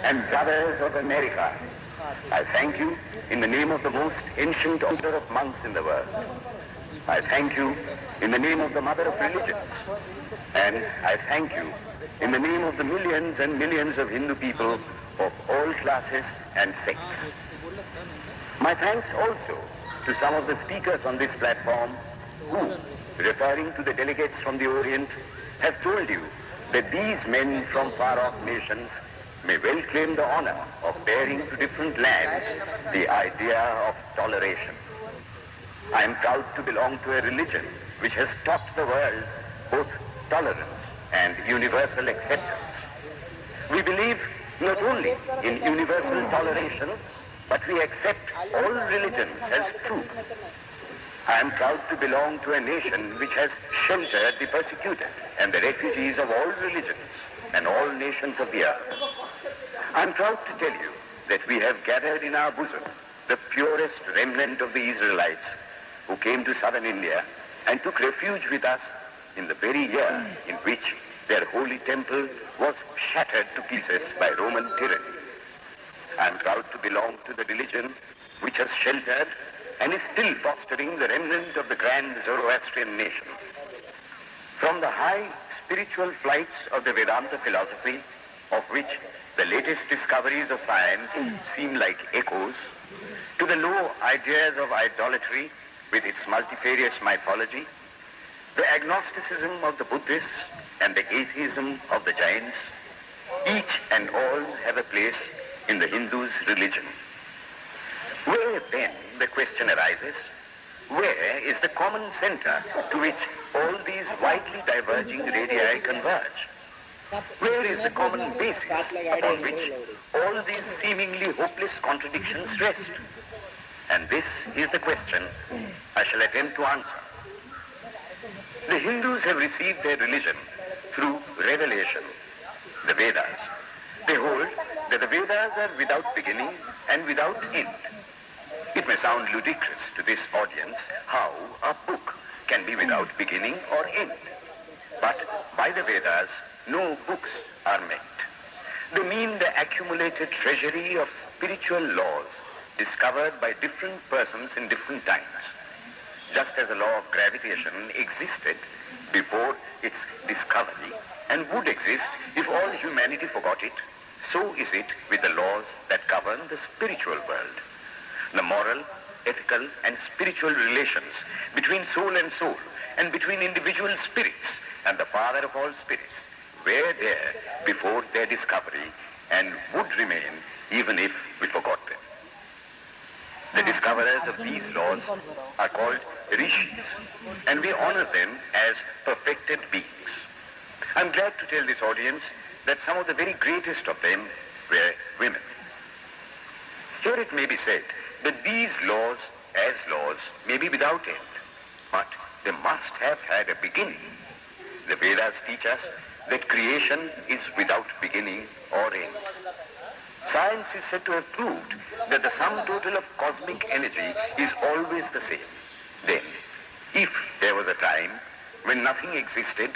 and brothers of America, I thank you in the name of the most ancient order of monks in the world. I thank you in the name of the mother of religions. And I thank you in the name of the millions and millions of Hindu people of all classes and sects. My thanks also to some of the speakers on this platform who, referring to the delegates from the Orient, have told you that these men from far-off nations may well claim the honor of bearing to different lands the idea of toleration. I am proud to belong to a religion which has taught the world both tolerance and universal acceptance. We believe not only in universal toleration, but we accept all religions as true. I am proud to belong to a nation which has sheltered the persecuted and the refugees of all religions and all nations of the earth. I am proud to tell you that we have gathered in our bosom the purest remnant of the Israelites who came to southern India and took refuge with us in the very year in which their holy temple was shattered to pieces by Roman tyranny. I am proud to belong to the religion which has sheltered and is still fostering the remnant of the grand Zoroastrian nation. From the high spiritual flights of the Vedanta philosophy, of which the latest discoveries of science seem like echoes, to the low ideas of idolatry with its multifarious mythology, the agnosticism of the Buddhists and the atheism of the Jains, each and all have a place in the Hindu's religion. Where then, the question arises, where is the common center to which all these widely diverging radii converge? Where is the common basis upon which all these seemingly hopeless contradictions rest? And this is the question I shall attempt to answer. The Hindus have received their religion through revelation, the Vedas. They hold that the Vedas are without beginning and without end. It may sound ludicrous to this audience how a book can be without beginning or end. But by the Vedas, no books are meant. They mean the accumulated treasury of spiritual laws discovered by different persons in different times. Just as the law of gravitation existed before its discovery and would exist if all humanity forgot it, so is it with the laws that govern the spiritual world. The moral, ethical, and spiritual relations between soul and between individual spirits and the Father of all spirits were there before their discovery and would remain even if we forgot them. The discoverers of these laws are called rishis, and we honor them as perfected beings. I'm glad to tell this audience that some of the very greatest of them were women. Here it may be said that these laws, as laws, may be without end, but they must have had a beginning. The Vedas teach us that creation is without beginning or end. Science is said to have proved that the sum total of cosmic energy is always the same. Then, if there was a time when nothing existed,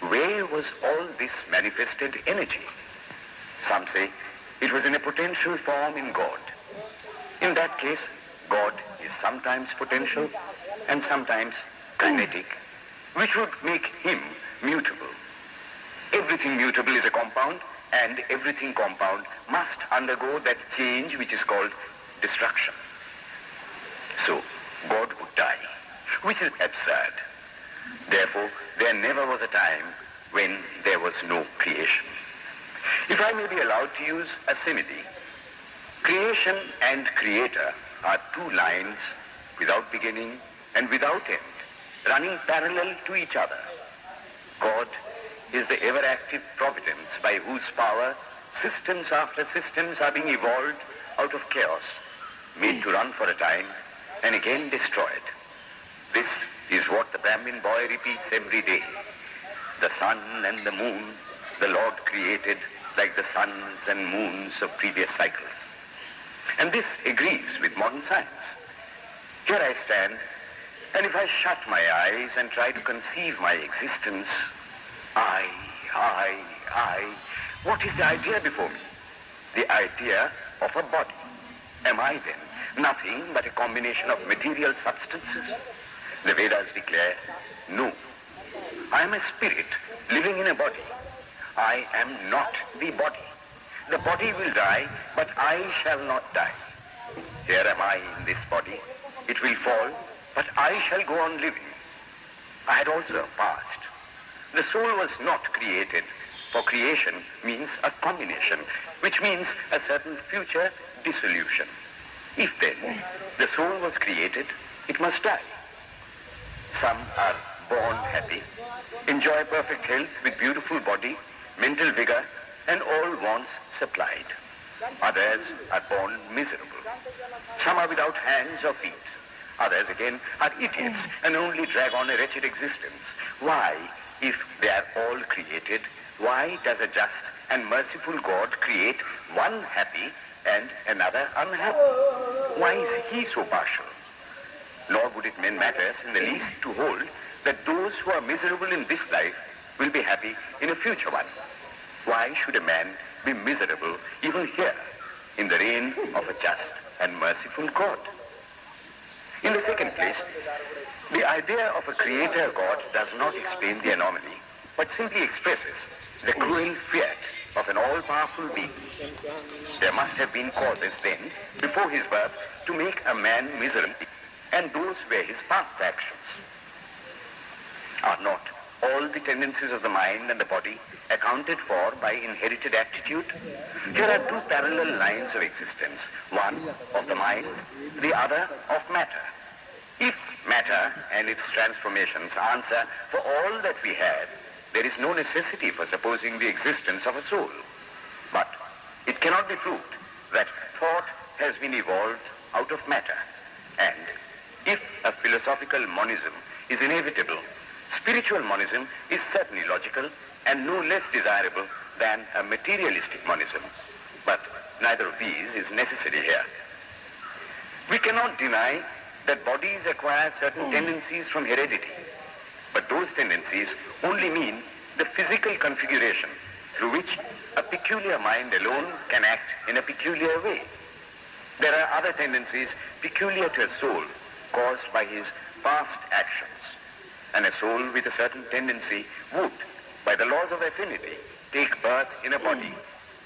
where was all this manifested energy? Some say it was in a potential form in God. In that case, God is sometimes potential and sometimes kinetic, which would make him mutable. Everything mutable is a compound, and everything compound must undergo that change which is called destruction. So, God would die, which is absurd. Therefore, there never was a time when there was no creation. If I may be allowed to use a simile, creation and creator are two lines without beginning and without end, running parallel to each other. God is the ever-active providence by whose power systems after systems are being evolved out of chaos, made to run for a time and again destroyed. This is what the Brahmin boy repeats every day. The sun and the moon the Lord created like the suns and moons of previous cycles. And this agrees with modern science. Here I stand, and if I shut my eyes and try to conceive my existence, I, what is the idea before me? the idea of a body. Am I then nothing but a combination of material substances? The Vedas declare, no. I am a spirit living in a body. I am not the body. The body will die, but I shall not die. Here am I in this body. It will fall, but I shall go on living. I had also a past. The soul was not created, for creation means a combination, which means a certain future dissolution. If then the soul was created, it must die. Some are born happy, enjoy perfect health with beautiful body, mental vigor, and all wants supplied. Others are born miserable. Some are without hands or feet. Others again are idiots and only drag on a wretched existence. Why, if they are all created, why does a just and merciful God create one happy and another unhappy? Why is he so partial? Nor would it matter in the least to hold that those who are miserable in this life will be happy in a future one. Why should a man be miserable even here in the reign of a just and merciful God? In the second place, the idea of a creator God does not explain the anomaly, but simply expresses the cruel fiat of an all-powerful being. There must have been causes then, before his birth, to make a man miserable, and those were his past actions. Are not all the tendencies of the mind and the body accounted for by inherited aptitude? Here are two parallel lines of existence, one of the mind, the other of matter. If matter and its transformations answer for all that we have, there is no necessity for supposing the existence of a soul. But it cannot be proved that thought has been evolved out of matter. And if a philosophical monism is inevitable, spiritual monism is certainly logical and no less desirable than a materialistic monism. But neither of these is necessary here. We cannot deny that bodies acquire certain tendencies from heredity, but those tendencies only mean the physical configuration through which a peculiar mind alone can act in a peculiar way. There are other tendencies peculiar to a soul caused by his past actions, and a soul with a certain tendency would, by the laws of affinity, take birth in a body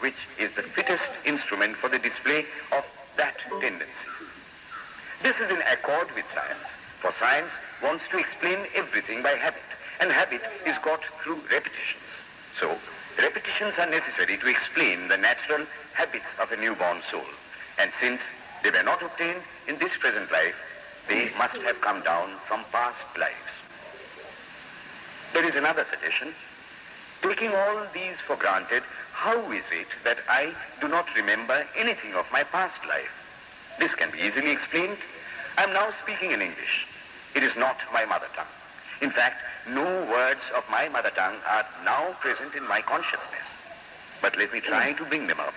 which is the fittest instrument for the display of that tendency. This is in accord with science, for science wants to explain everything by habit, and habit is got through repetitions. So, repetitions are necessary to explain the natural habits of a newborn soul, and since they were not obtained in this present life, they must have come down from past lives. There is another suggestion. Taking all these for granted, how is it that I do not remember anything of my past life? This can be easily explained. I am now speaking in English. It is not my mother tongue. In fact, no words of my mother tongue are now present in my consciousness. But let me try to bring them up.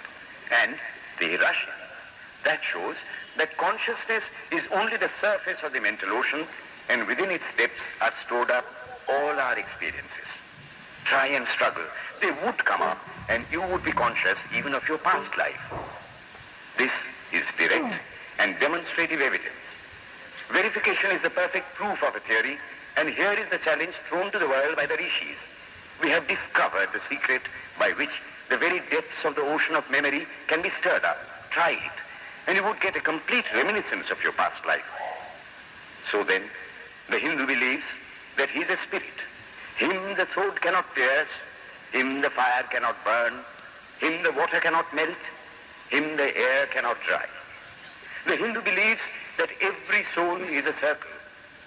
And they rush in. That shows that consciousness is only the surface of the mental ocean, and within its depths are stored up all our experiences. Try and struggle. They would come up, and you would be conscious even of your past life. This is direct and demonstrative evidence. Verification is the perfect proof of a theory, and here is the challenge thrown to the world by the rishis. We have discovered the secret by which the very depths of the ocean of memory can be stirred up. Try it, and you would get a complete reminiscence of your past life. So then, the Hindu believes that he is a spirit. Him the sword cannot pierce, him the fire cannot burn, him the water cannot melt, him the air cannot dry. The Hindu believes that every soul is a circle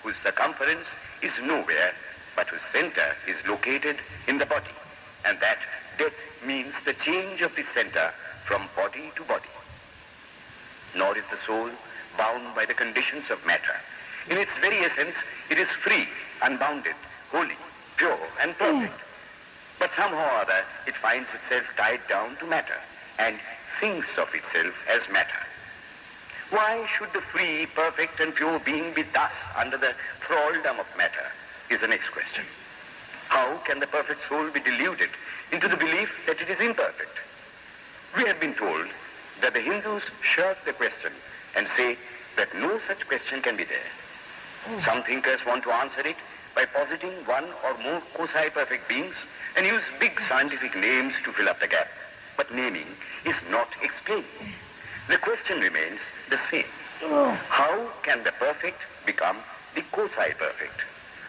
whose circumference is nowhere, but whose center is located in the body, and that death means the change of the center from body to body. Nor is the soul bound by the conditions of matter. In its very essence, it is free, unbounded, holy, pure, and perfect. But somehow or other, it finds itself tied down to matter and thinks of itself as matter. Why should the free, perfect, and pure being be thus under the thraldom of matter, is the next question. How can the perfect soul be deluded into the belief that it is imperfect? We have been told that the Hindus shirk the question and say that no such question can be there. Some thinkers want to answer it by positing one or more quasi-perfect beings and use big scientific names to fill up the gap. But naming is not explained. The question remains the same. How can the perfect become the quasi-perfect?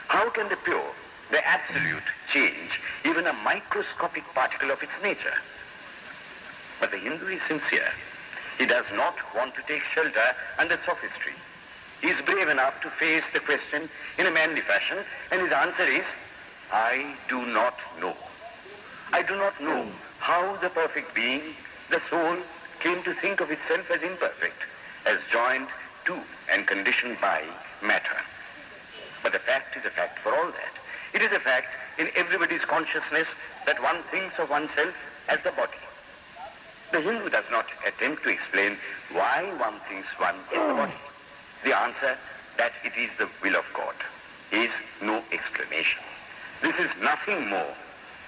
How can the pure, the absolute, change even a microscopic particle of its nature? But the Hindu is sincere. He does not want to take shelter under sophistry. He is brave enough to face the question in a manly fashion, and his answer is, I do not know. I do not know how the perfect being, the soul, came to think of itself as imperfect, as joined to and conditioned by matter. But the fact is a fact for all that. It is a fact in everybody's consciousness that one thinks of oneself as the body. The Hindu does not attempt to explain why one thinks one is the body. The answer, that it is the will of God, is no explanation. This is nothing more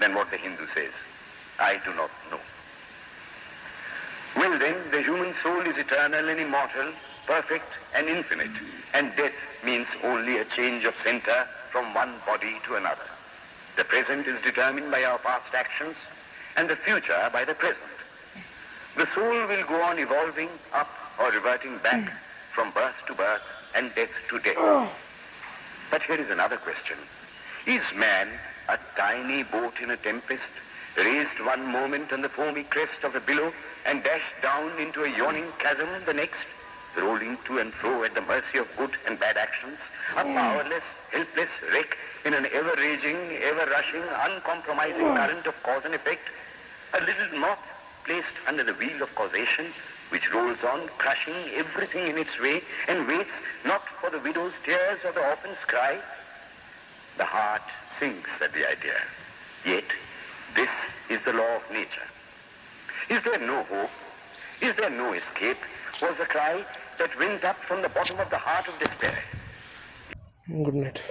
than what the Hindu says, I do not know. Well then, the human soul is eternal and immortal, perfect and infinite, and death means only a change of center from one body to another. The present is determined by our past actions, and the future by the present. The soul will go on evolving up or reverting back from birth to birth and death to death. But here is another question. Is man a tiny boat in a tempest, raised one moment on the foamy crest of a billow and dashed down into a yawning chasm the next, rolling to and fro at the mercy of good and bad actions, a powerless, helpless wreck in an ever-raging, ever-rushing, uncompromising current of cause and effect, a little moth placed under the wheel of causation, which rolls on, crushing everything in its way, and waits not for the widow's tears or the orphan's cry? The heart sinks at the idea. Yet, this is the law of nature. Is there no hope? Is there no escape? Was the cry that went up from the bottom of the heart of despair. Good night.